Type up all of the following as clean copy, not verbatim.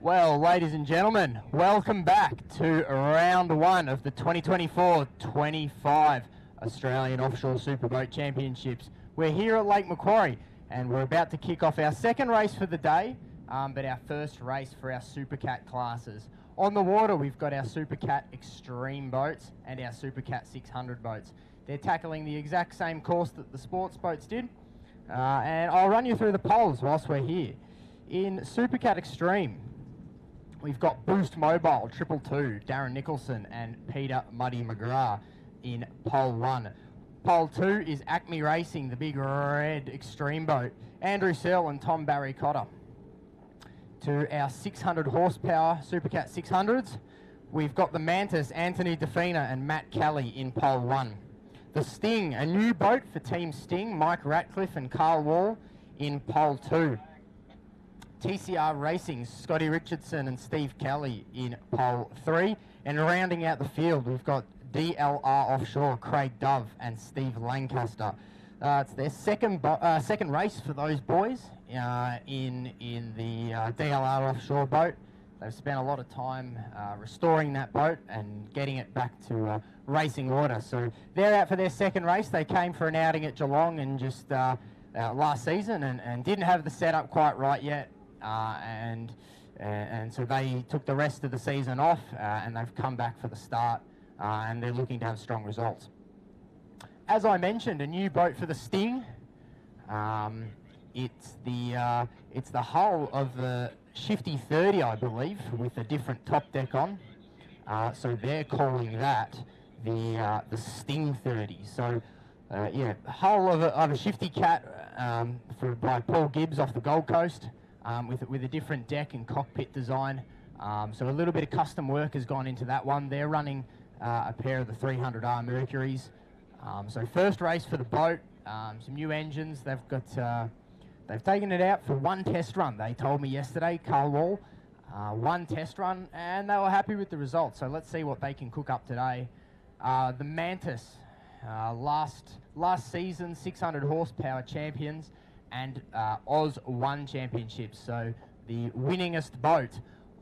Well, ladies and gentlemen, welcome back to round one of the 2024-25 Australian Offshore Superboat Championships. We're here at Lake Macquarie and we're about to kick off our second race for the day, but our first race for our Supercat classes. On the water, we've got our Supercat Extreme boats and our Supercat 600 boats. They're tackling the exact same course that the sports boats did, and I'll run you through the poles whilst we're here. In Supercat Extreme, we've got Boost Mobile, 222, Darren Nicholson and Peter Muddy McGrath in pole 1. Pole 2 is Acme Racing, the big red extreme boat, Andrew Searle and Tom Barry Cotter. To our 600 horsepower Supercat 600s, we've got the Mantis, Anthony Defina and Matt Kelly in pole 1. The Sting, a new boat for Team Sting, Mike Ratcliffe and Carl Wall in pole 2. TCR Racing, Scotty Richardson and Steve Kelly in pole 3. And rounding out the field, we've got DLR Offshore, Craig Dove and Steve Lancaster. It's their second race for those boys in the DLR Offshore boat. They've spent a lot of time restoring that boat and getting it back to racing order. So they're out for their second race. They came for an outing at Geelong and just last season and didn't have the setup quite right yet. And so they took the rest of the season off and they've come back for the start and they're looking to have strong results. As I mentioned, a new boat for the Sting. It's the hull of the Shifty 30, I believe, with a different top deck on. So they're calling that the Sting 30. So yeah, hull of a Shifty Cat by Paul Gibbs off the Gold Coast. With a different deck and cockpit design. So a little bit of custom work has gone into that one. They're running a pair of the 300R Mercuries. So first race for the boat, some new engines. They've taken it out for one test run. They told me yesterday, Carl Wall, one test run, and they were happy with the results. So let's see what they can cook up today. The Mantis, last season 600 horsepower champions and Oz 1 championships, so the winningest boat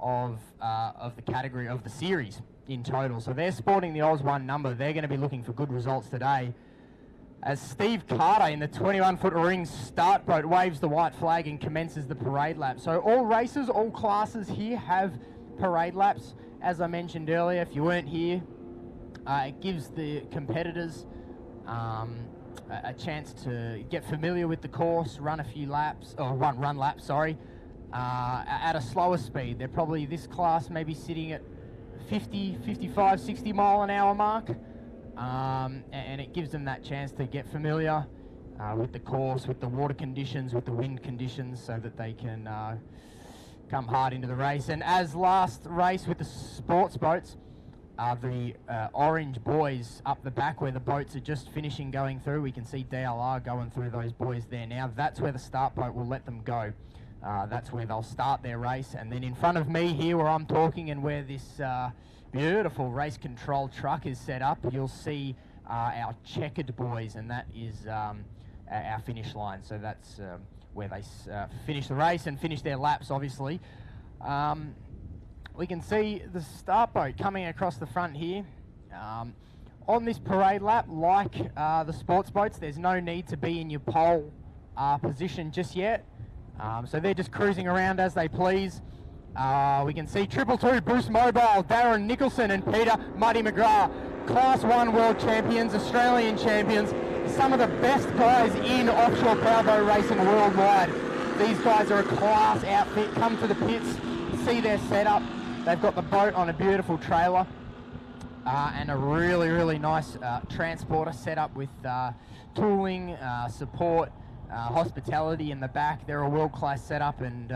of the category of the series in total. So they're sporting the Oz 1 number. They're going to be looking for good results today. As Steve Carter in the 21-foot ring start boat waves the white flag and commences the parade lap. So all races, all classes here have parade laps. As I mentioned earlier, if you weren't here, it gives the competitors a chance to get familiar with the course, run a few laps, or run laps, sorry, at a slower speed. They're probably, this class maybe sitting at 50, 55, 60 mile an hour mark, and it gives them that chance to get familiar with the course, with the water conditions, with the wind conditions, so that they can come hard into the race. And as last race with the sports boats, the orange buoys up the back where the boats are just finishing going through. We can see DLR going through those buoys there now. That's where the start boat will let them go. That's where they'll start their race. And then in front of me here where I'm talking and where this beautiful race control truck is set up, you'll see our checkered buoys, and that is our finish line. So that's where they finish the race and finish their laps, obviously. We can see the start boat coming across the front here. On this parade lap, like the sports boats, there's no need to be in your pole position just yet. So they're just cruising around as they please. We can see 222 Boost Mobile, Darren Nicholson and Peter Muddy McGrath, Class 1 World Champions, Australian Champions, some of the best guys in offshore powerboat racing worldwide. These guys are a class outfit. Come to the pits, see their setup. They've got the boat on a beautiful trailer and a really, really nice transporter set up with tooling, support, hospitality in the back. They're a world-class setup, and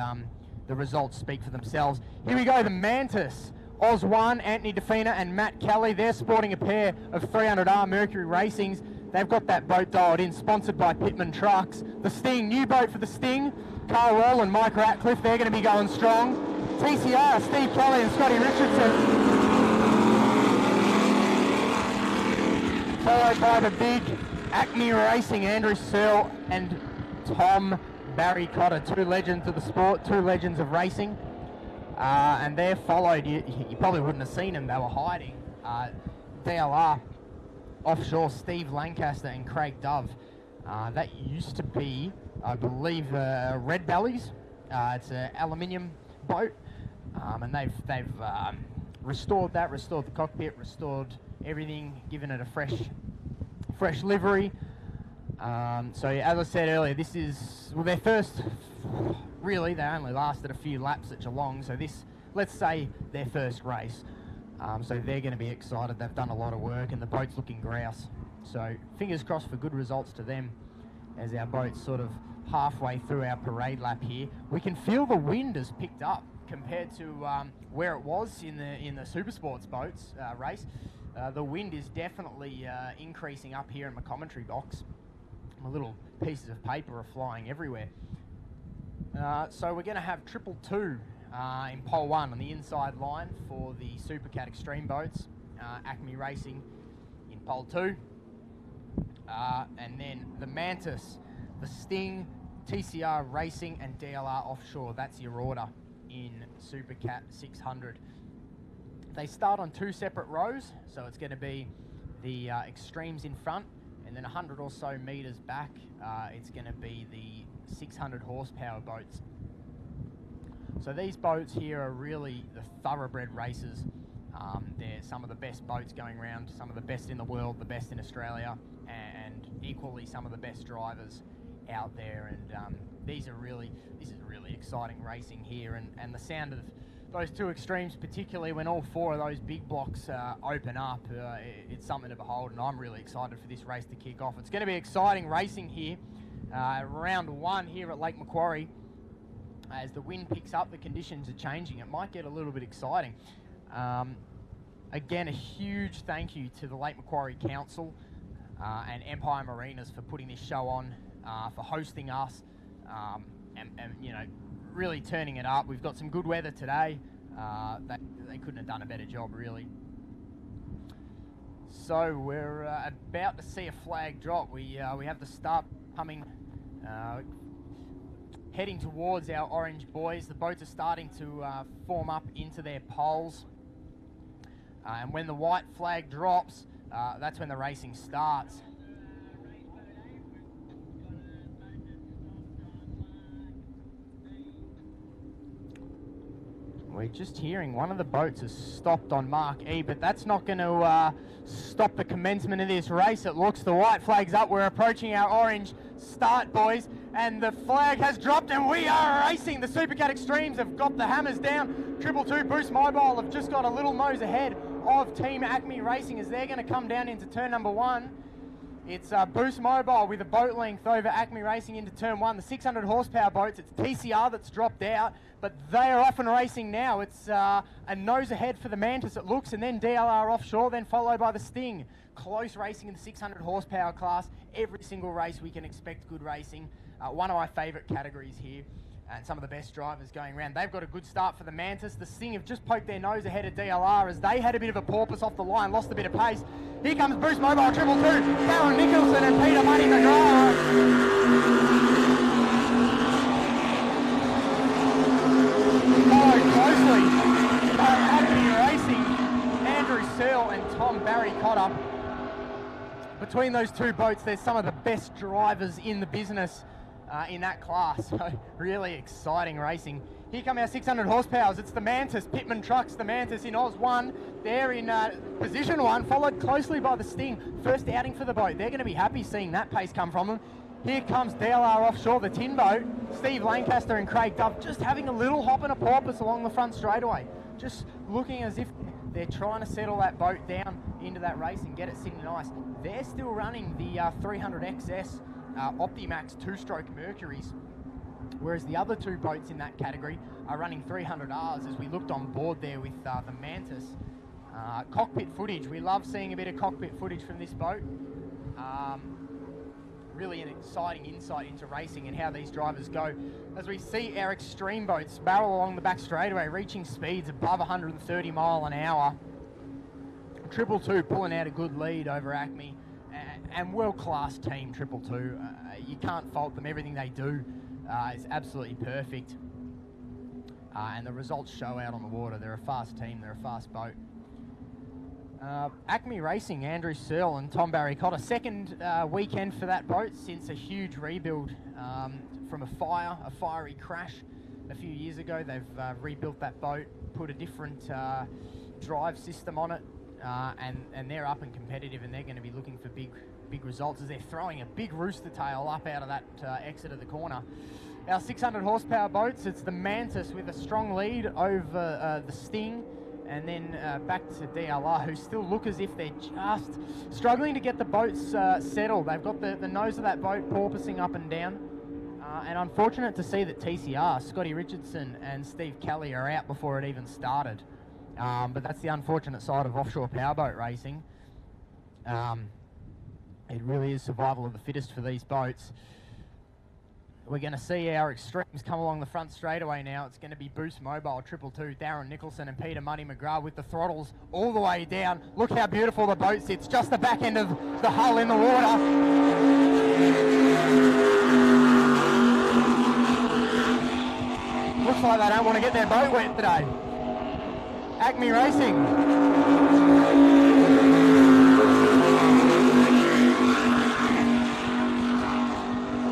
the results speak for themselves. Here we go, the Mantis. Oz 1, Anthony Defina and Matt Kelly. They're sporting a pair of 300R Mercury Racings. They've got that boat dialed in, sponsored by Pitman Trucks. The Sting, new boat for the Sting. Carl Wall and Mike Ratcliffe, they're going to be going strong. TCR, Steve Kelly and Scotty Richardson. Followed by the big Acme Racing, Andrew Searle and Tom Barry Cotter, two legends of the sport, two legends of racing. And they're followed, you probably wouldn't have seen them, they were hiding. DLR offshore, Steve Lancaster and Craig Dove. That used to be, I believe, Red Bellies. It's an aluminium boat, and they've restored that, restored the cockpit, restored everything, given it a fresh livery. So as I said earlier, this is, well, their first, really, they only lasted a few laps at Geelong, so this, let's say, their first race. So they're going to be excited. They've done a lot of work, and the boat's looking grouse. So fingers crossed for good results to them as our boat's sort of halfway through our parade lap here. We can feel the wind has picked up compared to where it was in the Super Sports boats race. The wind is definitely increasing up here in my commentary box. My little pieces of paper are flying everywhere. So we're going to have 222 in pole 1 on the inside line for the Supercat Extreme boats. Acme Racing in pole 2. And then the Mantis, the Sting, TCR Racing and DLR Offshore. That's your order in Supercat 600. They start on 2 separate rows, so it's going to be the Extremes in front, and then 100 or so metres back, it's going to be the 600 horsepower boats. So these boats here are really the thoroughbred racers. They're some of the best boats going around, some of the best in the world, the best in Australia, and equally some of the best drivers out there. And this is really exciting racing here, and the sound of those 2 extremes, particularly when all 4 of those big blocks open up, it's something to behold, and I'm really excited for this race to kick off. It's going to be exciting racing here. Round 1 here at Lake Macquarie. As the wind picks up, the conditions are changing. It might get a little bit exciting. Again, a huge thank you to the Lake Macquarie Council and Empire Marinas for putting this show on, for hosting us, and you know, really turning it up. We've got some good weather today. They couldn't have done a better job, really. So we're about to see a flag drop. We have the start coming, heading towards our orange buoys. The boats are starting to form up into their poles. And when the white flag drops, that's when the racing starts. We're just hearing one of the boats has stopped on Mark E, but that's not going to stop the commencement of this race. It looks, the white flag's up. We're approaching our orange start, boys, and the flag has dropped, and we are racing. The Supercat Extremes have got the hammers down. 222 Boost Mobile have just got a little nose ahead of Team Acme Racing as they're going to come down into turn number 1. It's Boost Mobile with a boat length over Acme Racing into turn 1. The 600 horsepower boats, it's TCR that's dropped out, but they are off and racing now. It's a nose ahead for the Mantis, it looks, and then DLR Offshore, then followed by the Sting. Close racing in the 600 horsepower class. Every single race we can expect good racing. One of my favourite categories here, and some of the best drivers going around. They've got a good start for the Mantis. The Sting have just poked their nose ahead of DLR as they had a bit of a porpoise off the line, lost a bit of pace. Here comes Boost Mobile 222, Darren Nicholson and Peter Money McGrath. Followed closely by Acme Racing, Andrew Searle and Tom Barry Cotter. Between those 2 boats, there's some of the best drivers in the business in that class, so really exciting racing. Here come our 600 horsepowers. It's the Mantis, Pittman Trucks, the Mantis in Oz 1. They're in position 1, followed closely by the Sting. First outing for the boat. They're going to be happy seeing that pace come from them. Here comes DLR Offshore, the tin boat. Steve Lancaster and Craig Dove just having a little hop and a porpoise along the front straightaway. Just looking as if they're trying to settle that boat down into that race and get it sitting nice. They're still running the 300XS Optimax 2-stroke Mercuries, whereas the other 2 boats in that category are running 300Rs, as we looked on board there with the Mantis. Cockpit footage, we love seeing a bit of cockpit footage from this boat. Really an exciting insight into racing and how these drivers go. As we see our extreme boats barrel along the back straightaway, reaching speeds above 130 mile an hour. 222 pulling out a good lead over Acme, and world-class team 222. You can't fault them. Everything they do is absolutely perfect. and the results show out on the water. They're a fast team, they're a fast boat. Acme Racing, Andrew Searle and Tom Barry-Cotter, second weekend for that boat since a huge rebuild from a fiery crash a few years ago. They've rebuilt that boat, put a different drive system on it, and they're up and competitive, and they're going to be looking for big results as they're throwing a big rooster tail up out of that exit of the corner. Our 600 horsepower boats, it's the Mantis with a strong lead over the Sting, and then back to DLR, who still look as if they're just struggling to get the boats settled. They've got the nose of that boat porpoising up and down. And unfortunate to see that TCR, Scotty Richardson and Steve Kelly are out before it even started. But that's the unfortunate side of offshore powerboat racing. It really is survival of the fittest for these boats. We're going to see our extremes come along the front straightaway now. It's going to be Boost Mobile, 222, Darren Nicholson and Peter Muddy McGrath with the throttles all the way down. Look how beautiful the boat sits, just the back end of the hull in the water. Looks like they don't want to get their boat wet today. Acme Racing.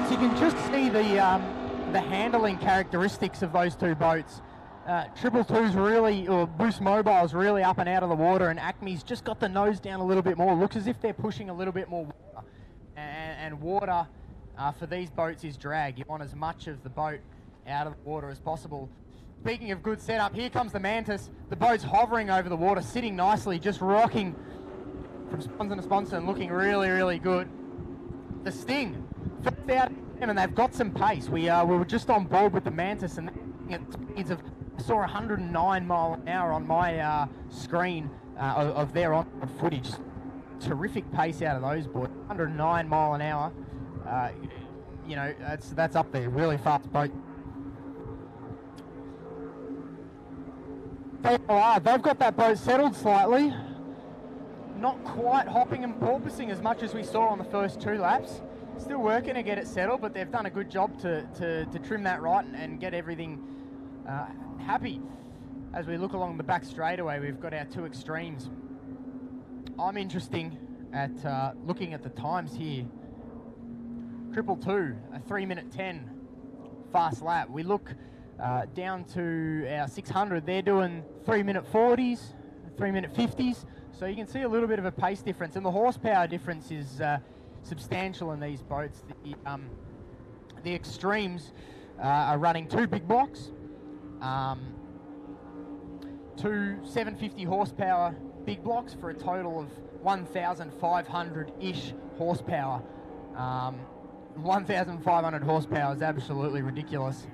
So you can just see the handling characteristics of those two boats. 222's really, or Boost Mobile's really up and out of the water, and Acme's just got the nose down a little bit more. Looks as if they're pushing a little bit more water. And water for these boats is drag. You want as much of the boat out of the water as possible. Speaking of good setup, here comes the Mantis. The boat's hovering over the water, sitting nicely, just rocking from sponsor to sponsor and looking really, really good. The Sting, first out, and they've got some pace. We were just on board with the Mantis, and I saw 109 mile an hour on my screen of their on footage. Terrific pace out of those boys. 109 mile an hour. You know, that's up there. Really fast boat. They've got that boat settled slightly. Not quite hopping and porpoising as much as we saw on the first two laps. Still working to get it settled, but they've done a good job to trim that right and get everything happy. As we look along the back straightaway, we've got our two extremes. I'm interested at looking at the times here. 222, a 3:10 fast lap. We look down to our 600, they're doing 3:40s, 3:50s. So you can see a little bit of a pace difference, and the horsepower difference is substantial in these boats. The extremes are running two big blocks, two 750 horsepower big blocks for a total of 1,500-ish horsepower. 1,500 horsepower is absolutely ridiculous.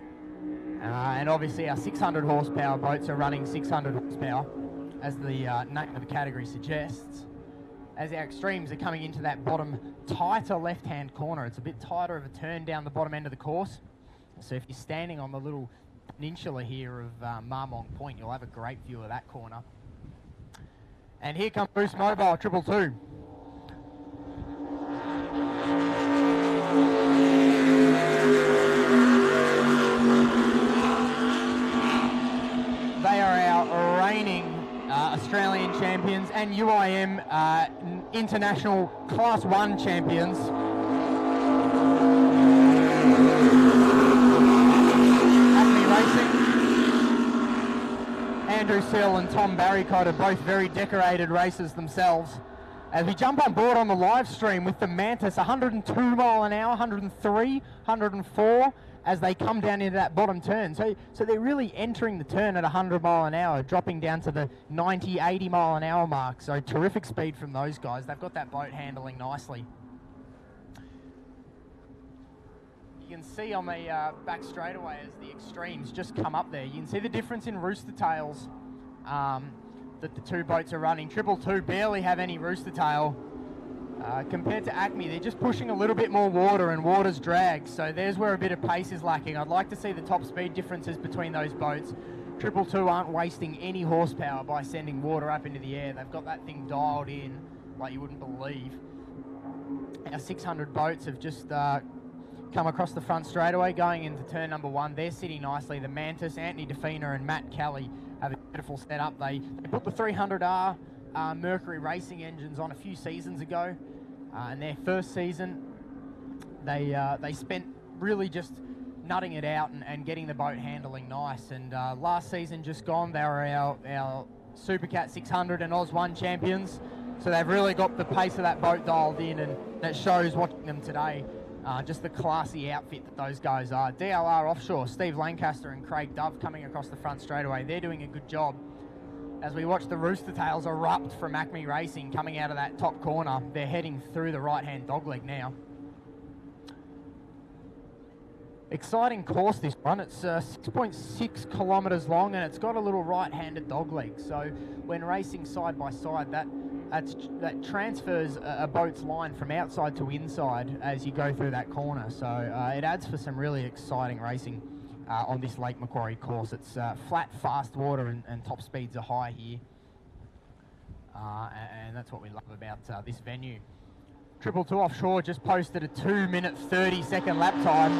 And obviously our 600 horsepower boats are running 600 horsepower, as the name of the category suggests. As our extremes are coming into that bottom tighter left-hand corner, it's a bit tighter of a turn down the bottom end of the course. So if you're standing on the little peninsula here of Marmong Point, you'll have a great view of that corner. And here comes Boost Mobile, 222. They are our reigning Australian champions and UIM International Class 1 champions. Acme Racing. Andrew Searle and Tom Barry-Cotter, both very decorated racers themselves. As we jump on board on the live stream with the Mantis, 102 mile an hour, 103, 104, as they come down into that bottom turn. So they're really entering the turn at 100 mile an hour, dropping down to the 90, 80 mile an hour mark. So terrific speed from those guys. They've got that boat handling nicely. You can see on the back straightaway as the extremes just come up there. You can see the difference in rooster tails that the two boats are running. 222 barely have any rooster tail. Compared to Acme, they're just pushing a little bit more water, and water's drag. So there's where a bit of pace is lacking. I'd like to see the top speed differences between those boats. 222 aren't wasting any horsepower by sending water up into the air. They've got that thing dialed in like you wouldn't believe. Our 600 boats have just come across the front straightaway, going into turn number 1. They're sitting nicely. The Mantis, Anthony Defina and Matt Kelly have a beautiful setup. They put the 300R Mercury racing engines on a few seasons ago. In their first season, they spent really just nutting it out and getting the boat handling nice. And last season just gone, they were our Supercat 600 and Oz 1 champions. So they've really got the pace of that boat dialed in, and that shows watching them today. Just the classy outfit that those guys are. DLR Offshore, Steve Lancaster and Craig Dove coming across the front straightaway. They're doing a good job. As we watch the Rooster Tails erupt from Acme Racing coming out of that top corner, they're heading through the right-hand dogleg now. Exciting course, this one. It's 6.6 kilometres long, and it's got a little right-handed dogleg. So when racing side by side, that transfers a boat's line from outside to inside as you go through that corner. So it adds for some really exciting racing on this Lake Macquarie course. It's flat, fast water, and top speeds are high here. And that's what we love about this venue. 222 Offshore just posted a 2-minute 30-second lap time.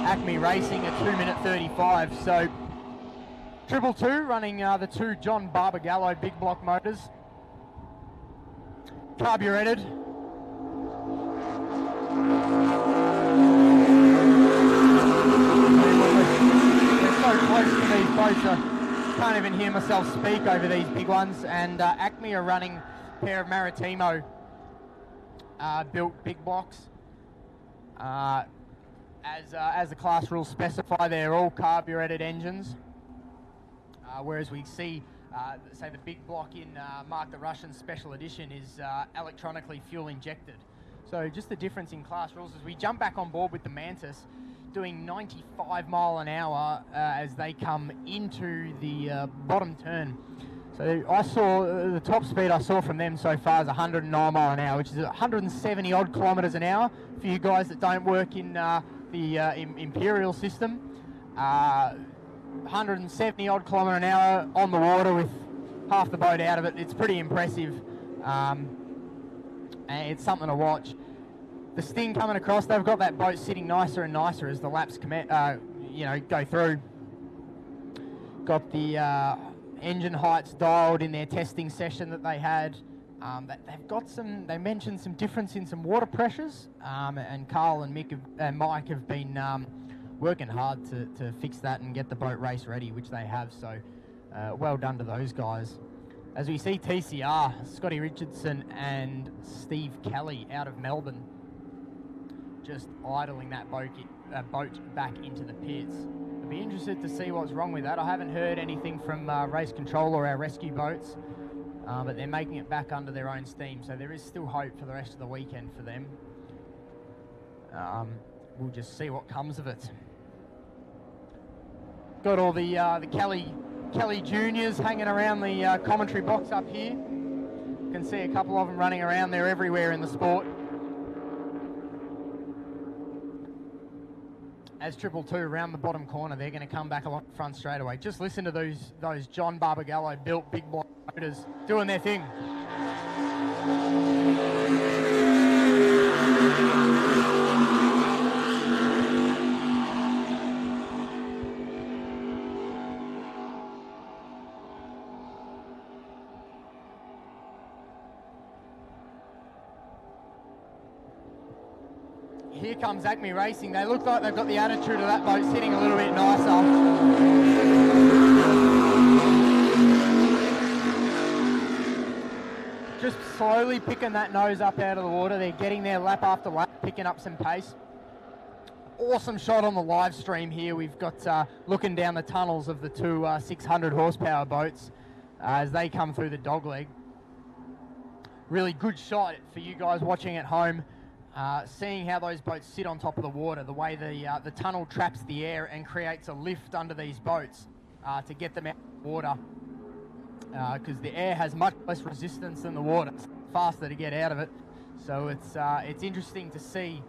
Acme Racing at 2-minute 35. So 222 running the 2 John Barbagallo big block motors. Carburetted. They're so close to these boats, I can't even hear myself speak over these big ones. And Acme are running a pair of Maritimo built big blocks. As the class rules specify, they're all carburetted engines, whereas we see, say, the big block in Mark the Russian Special Edition is electronically fuel injected. So just the difference in class rules as we jump back on board with the Mantis, doing 95 mile an hour as they come into the bottom turn. So I saw the top speed I saw from them so far is 109 mile an hour, which is 170 odd kilometres an hour for you guys that don't work in the Imperial system. 170 odd kilometre an hour on the water with half the boat out of it. It's pretty impressive. And it's something to watch. The Sting coming across, they've got that boat sitting nicer and nicer as the laps go through. Got the engine heights dialed in their testing session that they had. They've got they mentioned some difference in some water pressures, and Carl and Mick and Mike have been working hard to fix that and get the boat race ready, which they have. So well done to those guys. As we see TCR, Scotty Richardson and Steve Kelly out of Melbourne, just idling that boat back into the pits. I'd be interested to see what's wrong with that. I haven't heard anything from Race Control or our rescue boats, but they're making it back under their own steam, so there is still hope for the rest of the weekend for them. We'll just see what comes of it. Got all the Kelly Juniors hanging around the commentary box up here. You can see a couple of them running around. They're everywhere in the sport. As 222 around the bottom corner, they're going to come back along the front straight away. Just listen to those John Barbagallo built big block motors doing their thing. Here comes Acme Racing. They look like they've got the attitude of that boat sitting a little bit nicer. Just slowly picking that nose up out of the water. They're getting their lap after lap, picking up some pace. Awesome shot on the live stream here. We've got looking down the tunnels of the two 600 horsepower boats as they come through the dogleg. Really good shot for you guys watching at home. Seeing how those boats sit on top of the water, the way the tunnel traps the air and creates a lift under these boats to get them out of the water, because the air has much less resistance than the water. It's faster to get out of it, so it's interesting to see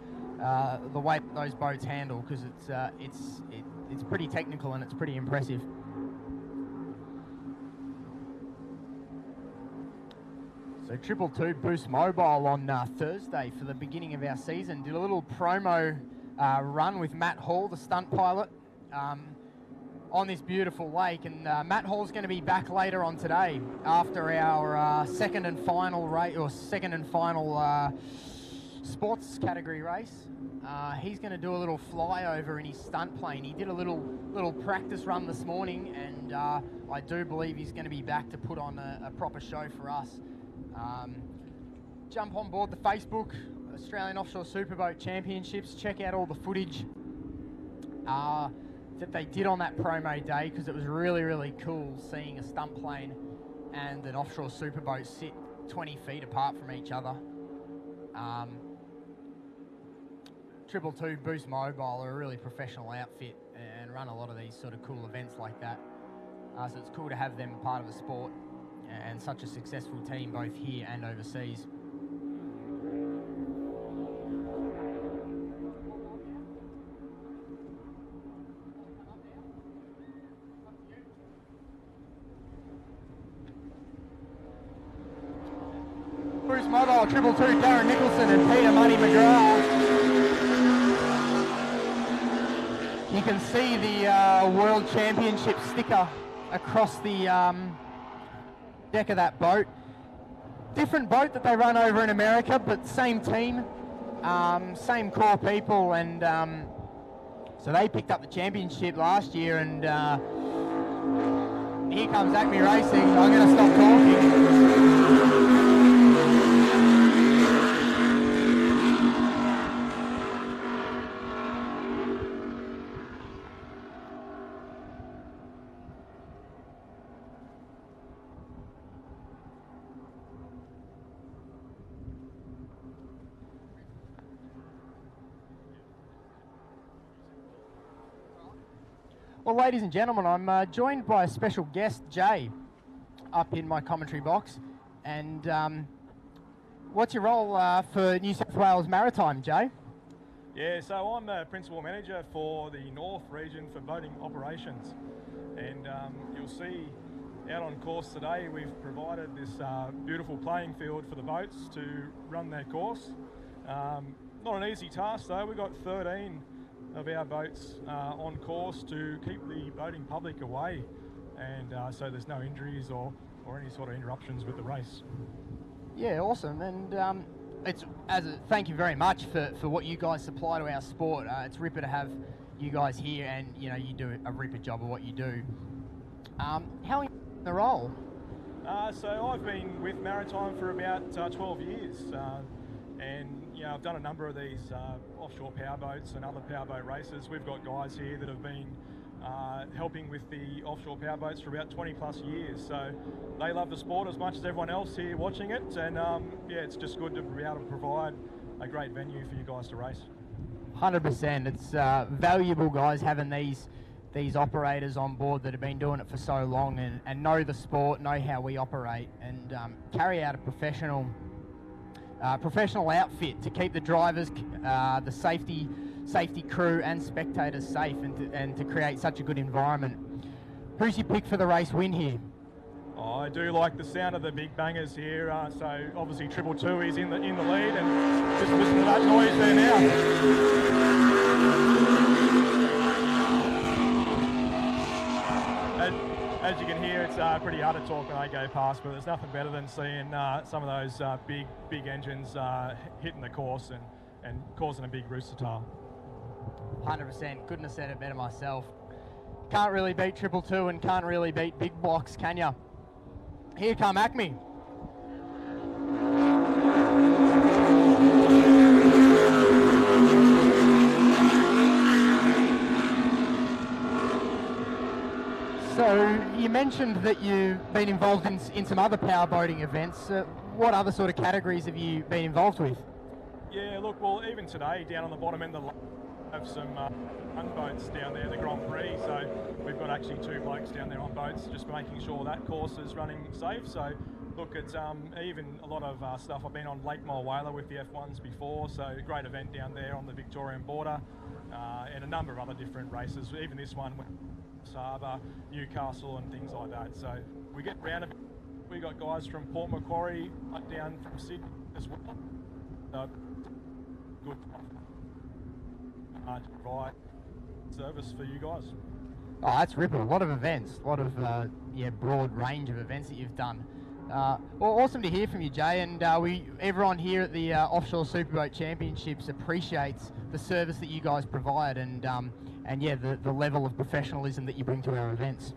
the way those boats handle, because it's pretty technical and it's pretty impressive. So 222 Boost Mobile on Thursday for the beginning of our season did a little promo run with Matt Hall, the stunt pilot, on this beautiful lake. And Matt Hall's going to be back later on today after our second and final sports category race. He's going to do a little flyover in his stunt plane. He did a little practice run this morning, and I do believe he's going to be back to put on a proper show for us. Jump on board the Facebook Australian Offshore Superboat Championships. Check out all the footage that they did on that promo day, because it was really, really cool seeing a stunt plane and an offshore superboat sit 20 feet apart from each other. 222 Boost Mobile are a really professional outfit and run a lot of these sort of cool events like that. So it's cool to have them part of the sport and such a successful team both here and overseas. Boost Mobile, 222 Darren Nicholson and Peter Money McGrath. You can see the World Championship sticker across the deck of that boat. Different boat that they run over in America, but same team, same core people, and so they picked up the championship last year, and here comes Acme Racing. I'm going to stop talking. Well, ladies and gentlemen, I'm joined by a special guest, Jay, up in my commentary box. And what's your role for New South Wales Maritime, Jay? Yeah, so I'm the Principal Manager for the North region for boating operations. And you'll see out on course today, we've provided this beautiful playing field for the boats to run their course. Not an easy task though. We've got 13 of our boats on course to keep the boating public away, and so there's no injuries or any sort of interruptions with the race. Yeah, awesome. And thank you very much for what you guys supply to our sport. It's ripper to have you guys here, and you know, you do a ripper job of what you do. How in the role? So I've been with Maritime for about 12 years, and you know, I've done a number of these offshore powerboats and other powerboat races. We've got guys here that have been helping with the offshore powerboats for about 20 plus years. So they love the sport as much as everyone else here watching it. And yeah, it's just good to be able to provide a great venue for you guys to race. 100%. It's valuable, guys, having these operators on board that have been doing it for so long and know the sport, know how we operate, and carry out a professional outfit to keep the drivers, the safety crew and spectators safe, and to create such a good environment. Who's your pick for the race win here? Oh, I do like the sound of the big bangers here. So obviously 222 is in the lead, and just listen to that noise there now. As you can hear, it's pretty hard to talk when I go past, but there's nothing better than seeing some of those big engines hitting the course and causing a big rooster tail. 100%. Couldn't have said it better myself. Can't really beat 222 and can't really beat big blocks, can ya? Here come Acme. So you mentioned that you've been involved in some other powerboating events. What other sort of categories have you been involved with? Yeah, look, well, even today, down on the bottom end of the lake, have some boats down there, the Grand Prix. So we've got actually 2 blokes down there on boats, just making sure that course is running safe. So look, it's even a lot of stuff. I've been on Lake Mulwala with the F1s before, so great event down there on the Victorian border, and a number of other different races. Even this one, Harbour, Newcastle and things like that. So we get round a bit We got guys from Port Macquarie down from Sydney as well. Good to provide service for you guys. Oh, that's ripping. A lot of events, a lot of broad range of events that you've done. Well, awesome to hear from you, Jay. And everyone here at the Offshore Superboat Championships appreciates the service that you guys provide, and the level of professionalism that you bring to our events.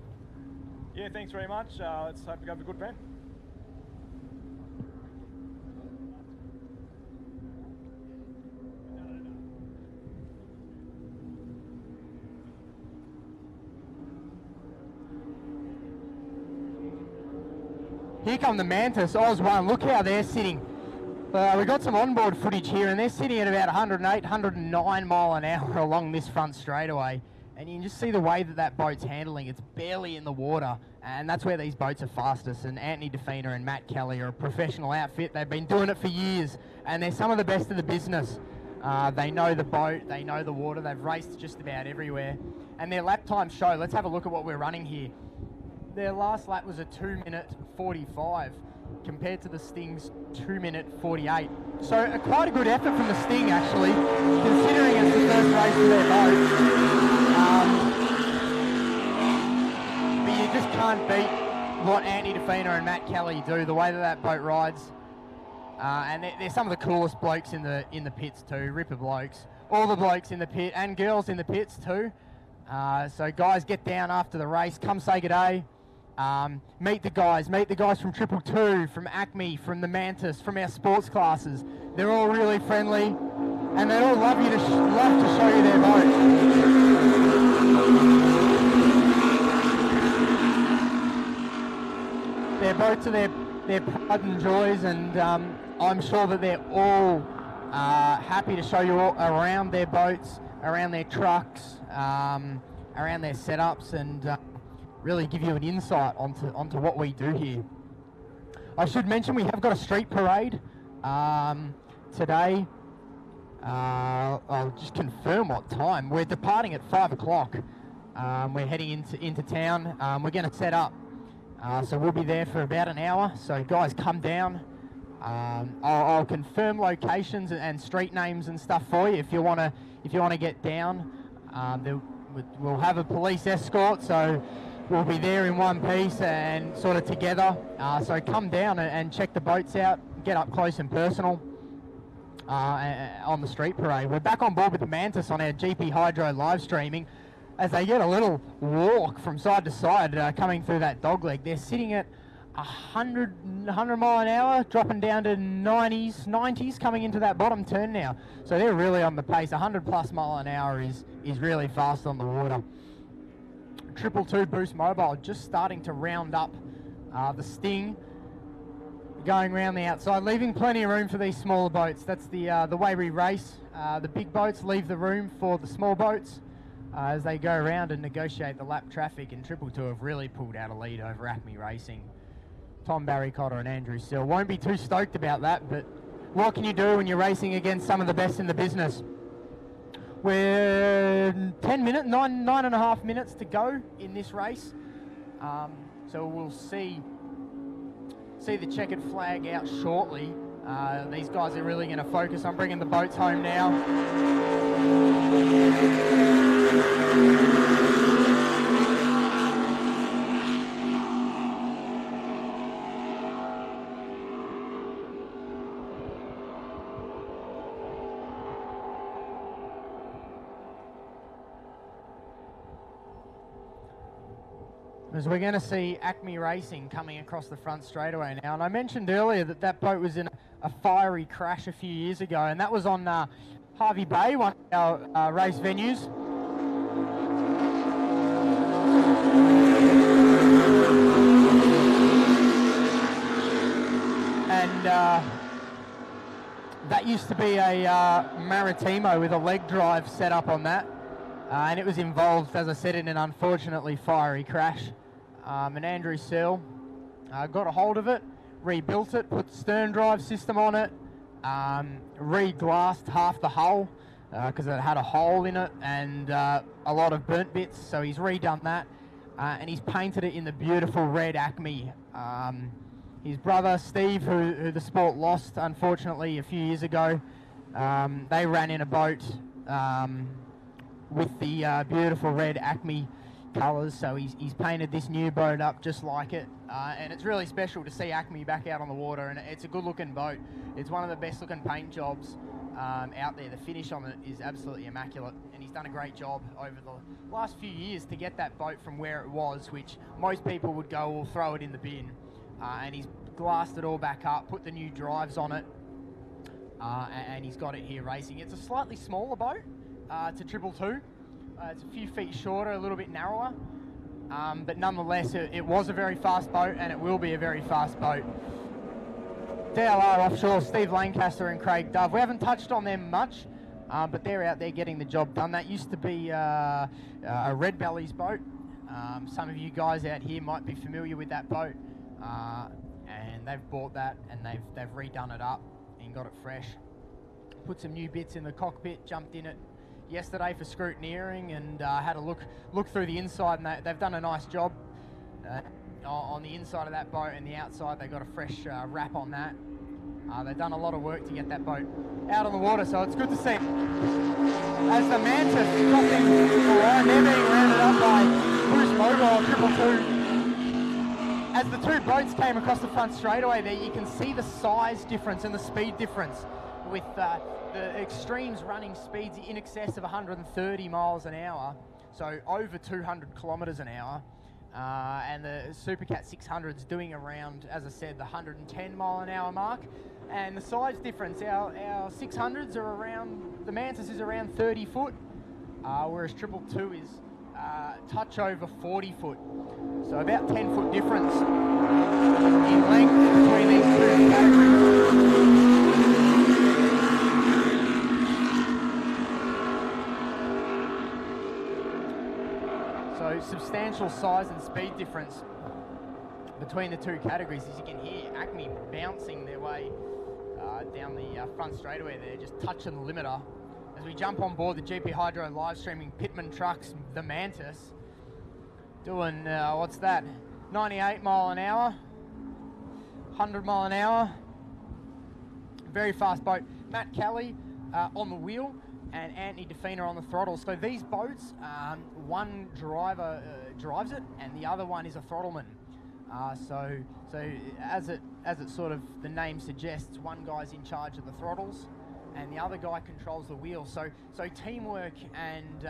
Yeah, thanks very much. Let's hope we have a good event. Here come the Mantis, Oz 1. Look how they're sitting. We got some onboard footage here, and they're sitting at about 108, 109 mile an hour along this front straightaway. And you can just see the way that that boat's handling. It's barely in the water, and that's where these boats are fastest. And Anthony DeFina and Matt Kelly are a professional outfit. They've been doing it for years, and they're some of the best in the business. They know the boat, they know the water. They've raced just about everywhere. And their lap times show. Let's have a look at what we're running here. Their last lap was a 2-minute 45 compared to the Sting's 2-minute 48. So quite a good effort from the Sting, actually, considering it's the first race of their boat. But you just can't beat what Andy DeFina and Matt Kelly do, the way that that boat rides. And they're some of the coolest blokes in the pits too, ripper blokes. All the blokes in the pit and girls in the pits too. So guys, get down after the race, come say good day. Meet the guys from 222, from Acme, from the Mantis, from our sports classes. They're all really friendly, and they all love to show you their boat. Their boats are their pride and joys, and I'm sure that they're all happy to show you all around their boats, around their trucks, around their setups, and really give you an insight onto what we do here. I should mention we have got a street parade today. I'll just confirm what time. We're departing at 5 o'clock. We're heading into town. We're going to set up. So we'll be there for about an hour. So guys, come down. I'll confirm locations and street names and stuff for you if you want to get down. We'll have a police escort, so we'll be there in one piece and sort of together. So come down and check the boats out, get up close and personal on the street parade. We're back on board with the Mantis on our GP Hydro live streaming as they get a little walk from side to side coming through that dogleg. They're sitting at 100 mile an hour, dropping down to 90s, coming into that bottom turn now. So they're really on the pace. 100 plus mile an hour is really fast on the water. 222 Boost Mobile just starting to round up the Sting, going around the outside, leaving plenty of room for these smaller boats. That's the way we race. The big boats leave the room for the small boats as they go around and negotiate the lap traffic, and 222 have really pulled out a lead over Acme Racing. Tom Barry-Cotter and Andrew Sill won't be too stoked about that, but what can you do when you're racing against some of the best in the business? We're 9.5 minutes to go in this race. So we'll see the checkered flag out shortly. These guys are really going to focus on bringing the boats home now. As we're going to see Acme Racing coming across the front straightaway now. And I mentioned earlier that boat was in a fiery crash a few years ago, and that was on Harvey Bay, one of our race venues. And that used to be a Maritimo with a leg drive set up on that. And it was involved, as I said, in an unfortunately fiery crash. And Andrew Sill got a hold of it, rebuilt it, put the stern drive system on it, re-glassed half the hull because it had a hole in it and a lot of burnt bits. So he's redone that and he's painted it in the beautiful red Acme his brother Steve, who the sport lost unfortunately a few years ago. They ran in a boat with the beautiful red Acme colours, so he's painted this new boat up just like it, and it's really special to see Acme back out on the water, and it's a good looking boat. It's one of the best looking paint jobs out there. The finish on it is absolutely immaculate, and he's done a great job over the last few years to get that boat from where it was, which most people would go, we'll throw it in the bin, and he's glassed it all back up, put the new drives on it, and he's got it here racing. It's a slightly smaller boat to 222. It's a few feet shorter, a little bit narrower, but nonetheless it was a very fast boat, and it will be a very fast boat. DLR Offshore, Steve Lancaster and Craig Dove. We haven't touched on them much, but they're out there getting the job done. That used to be a Red Bellies boat. Some of you guys out here might be familiar with that boat, and they've bought that and they've redone it up and got it fresh. Put some new bits in the cockpit, jumped in it yesterday for scrutineering, and had a look through the inside, and they've done a nice job on the inside of that boat, and the outside they got a fresh wrap on that. They've done a lot of work to get that boat out on the water, so it's good to see. As the Mantis dropped in the line, they're being rounded up by Bruce Mobile 222. As the two boats came across the front straightaway there, you can see the size difference and the speed difference, with the Extremes running speeds in excess of 130 miles an hour, so over 200 kilometres an hour. And the Supercat 600's doing around, as I said, the 110 mile an hour mark. And the size difference, our 600s are around, the Mantis is around 30 foot, whereas 222 is touch over 40 foot. So about 10 foot difference in length between these two categories. So substantial size and speed difference between the two categories. As you can hear, Acme bouncing their way down the front straightaway there, just touching the limiter. As we jump on board the GP Hydro live streaming Pitman trucks, the Mantis, doing, what's that, 98 mile an hour, 100 mile an hour, very fast boat. Matt Kelly on the wheel, and Anthony DeFina on the throttle. So these boats, one driver drives it, and the other one is a throttleman. So as it sort of the name suggests, one guy's in charge of the throttles, and the other guy controls the wheel. So teamwork and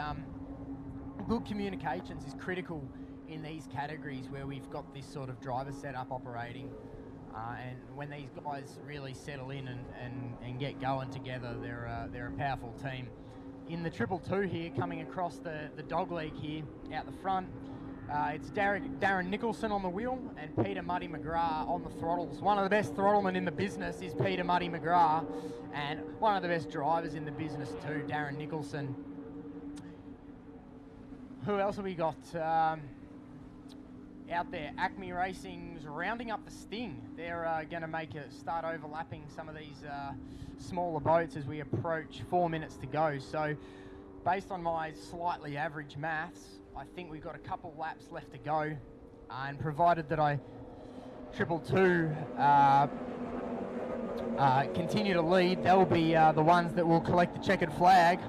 good communications is critical in these categories where we've got this sort of driver setup operating. And when these guys really settle in and get going together, they're a powerful team. In the 222 here, coming across the dog leg here out the front, it's Darren Nicholson on the wheel and Peter Muddy McGrath on the throttles. One of the best throttlemen in the business is Peter Muddy McGrath, and one of the best drivers in the business too, Darren Nicholson. Who else have we got out there? Acme Racing's rounding up the Sting. They're going to start overlapping some of these smaller boats as we approach 4 minutes to go. So based on my slightly average maths, I think we've got a couple laps left to go, and provided that I 222 continue to lead, they'll be the ones that will collect the checkered flag.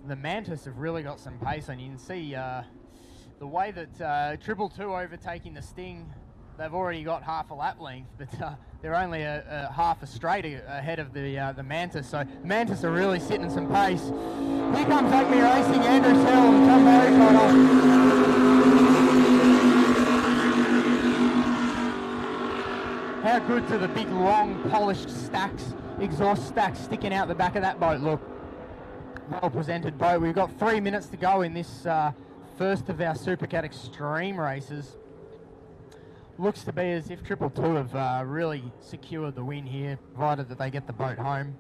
The Mantis have really got some pace, and you can see the way that 222 overtaking the Sting, they've already got half a lap length, but they're only a half a straight ahead of the Mantis. So the Mantis are really sitting some pace. Here comes Acme Racing, Andrew Sell and Tom Barrycotter. How good do the big, long, polished stacks, exhaust stacks sticking out the back of that boat look? Well presented boat. We've got 3 minutes to go in this first of our Supercat Extreme races. looks to be as if Triple Two have really secured the win here, provided that they get the boat home.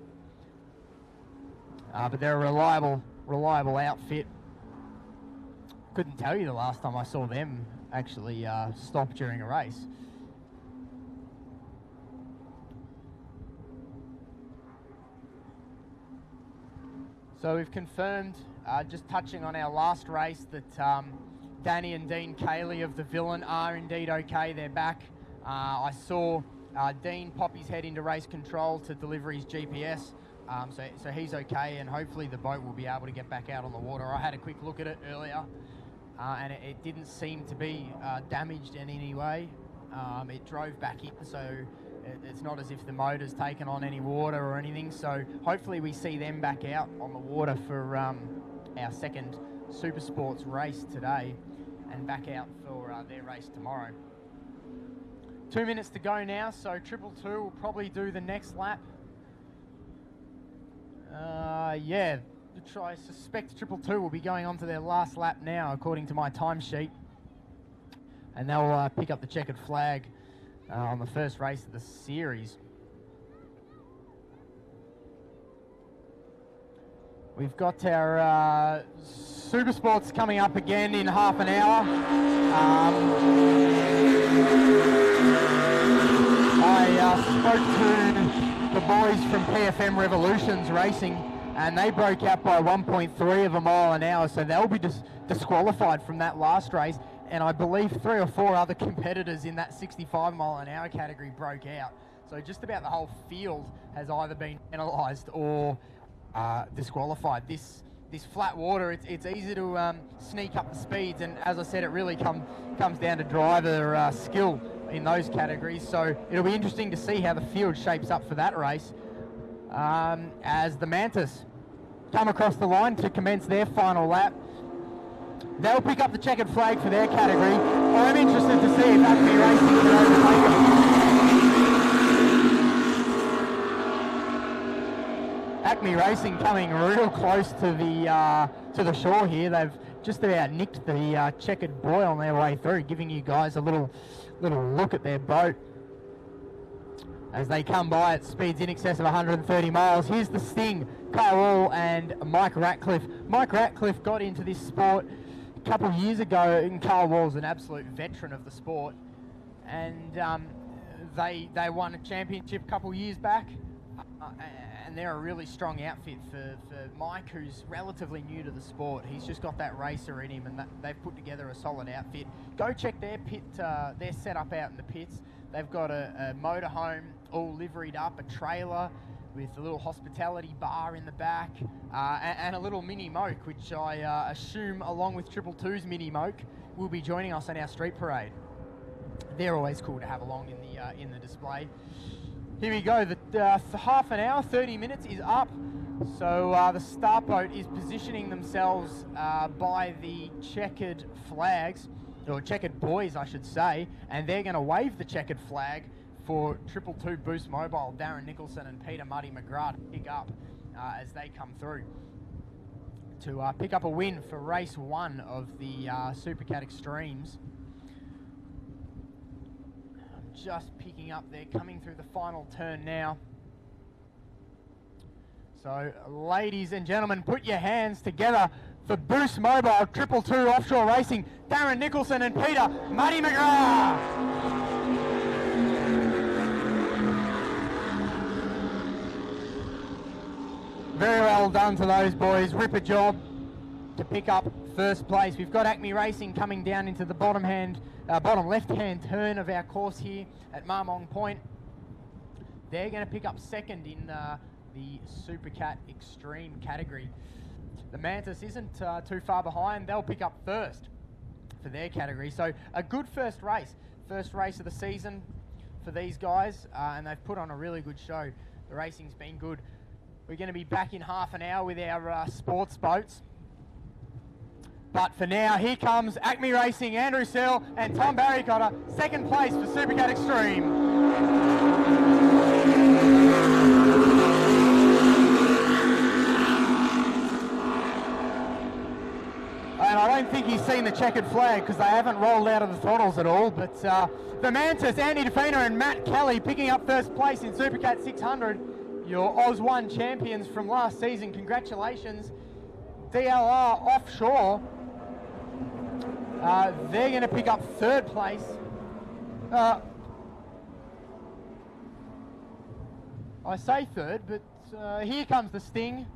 But they're a reliable outfit. Couldn't tell you the last time I saw them actually stop during a race. So we've confirmed, just touching on our last race, that Danny and Dean Cayley of the Villain are indeed okay. They're back. I saw Dean pop his head into race control to deliver his GPS. So he's okay, and hopefully the boat will be able to get back out on the water. I had a quick look at it earlier, and it didn't seem to be damaged in any way. It drove back in, so it's not as if the motor's taken on any water or anything. So hopefully we see them back out on the water for our second Super Sports race today, and back out for their race tomorrow. 2 minutes to go now, so Triple Two will probably do the next lap. Yeah, I suspect Triple Two will be going on to their last lap now, according to my timesheet. And they'll pick up the checkered flag on the first race of the series. We've got our Super Sports coming up again in half an hour. I spoke to the boys from PFM Revolutions Racing, and they broke out by 1.3 of a mile an hour, so they'll be disqualified from that last race. And I believe 3 or 4 other competitors in that 65 mile an hour category broke out. So just about the whole field has either been penalised or disqualified. This flat water, it's easy to sneak up the speeds, and as I said, it really comes down to driver skill in those categories. So it'll be interesting to see how the field shapes up for that race as the Mantis come across the line to commence their final lap. They'll pick up the checkered flag for their category. I'm interested to see if Acme Racing can overtake them. Acme Racing coming real close to the shore here. They've just about nicked the checkered buoy on their way through, giving you guys a little look at their boat as they come by at speeds in excess of 130 miles. Here's the Sting, Carl Wall and Mike Ratcliffe. Mike Ratcliffe got into this sport a couple of years ago, and Carl Wall's an absolute veteran of the sport. And they won a championship a couple of years back, and they're a really strong outfit for Mike, who's relatively new to the sport. He's just got that racer in him, and they've put together a solid outfit. Go check their pit, their setup out in the pits. They've got a motorhome all liveried up, a trailer with a little hospitality bar in the back, and a little mini moke, which I assume, along with Triple Two's mini moke, will be joining us on our street parade. They're always cool to have along in the display. Here we go. The half an hour, 30 minutes is up. So the start boat is positioning themselves by the checkered flags, or checkered buoys, I should say, and they're going to wave the checkered flag for Triple Two Boost Mobile, Darren Nicholson and Peter Muddy McGrath to pick up as they come through to pick up a win for race 1 of the Supercat Extremes. I'm just picking up, they're coming through the final turn now. So ladies and gentlemen, put your hands together for Boost Mobile, Triple Two Offshore Racing, Darren Nicholson and Peter Muddy McGrath. Very well done to those boys. Ripper job to pick up first place. We've got Acme Racing coming down into the bottom left-hand turn of our course here at Marmong Point. They're going to pick up second in the Supercat Extreme category. The Mantis isn't too far behind. They'll pick up first for their category. So a good first race of the season for these guys, and they've put on a really good show. The racing's been good. We're going to be back in half an hour with our sports boats. But for now, here comes Acme Racing, Andrew Sell and Tom Barrycotter, second place for Supercat Extreme. And I don't think he's seen the checkered checkered flag because they haven't rolled out of the throttles at all. But the Mantis, Andy DeFina and Matt Kelly picking up first place in Supercat 600. Your Oz 1 champions from last season. Congratulations. DLR Offshore, they're going to pick up third place. I say third, but here comes the Sting.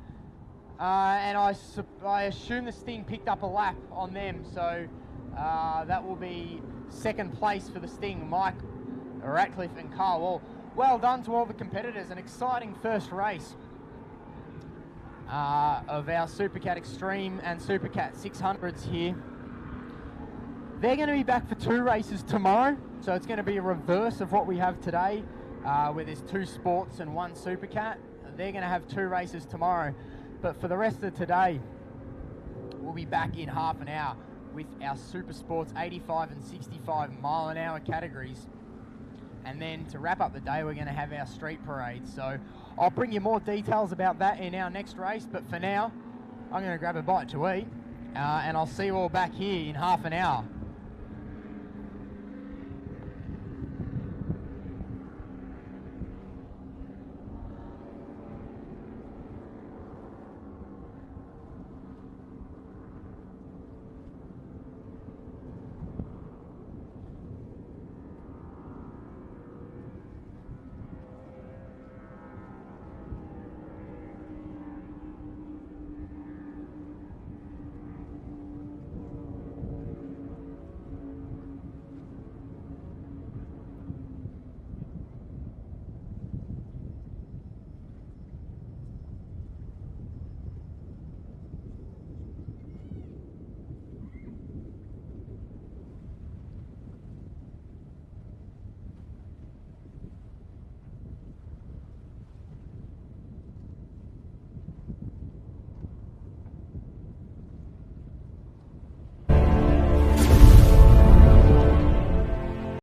And I assume the Sting picked up a lap on them, so that will be second place for the Sting, Mike Ratcliffe and Carl Wall. Well done to all the competitors, an exciting first race of our Supercat Extreme and Supercat 600s here. They're going to be back for 2 races tomorrow, so it's going to be a reverse of what we have today, where there's 2 sports and 1 Supercat. They're going to have 2 races tomorrow. But for the rest of today, we'll be back in half an hour with our Super Sports 85 and 65 mile-an-hour categories. And then to wrap up the day, we're going to have our street parade. So I'll bring you more details about that in our next race. But for now, I'm going to grab a bite to eat. And I'll see you all back here in half an hour.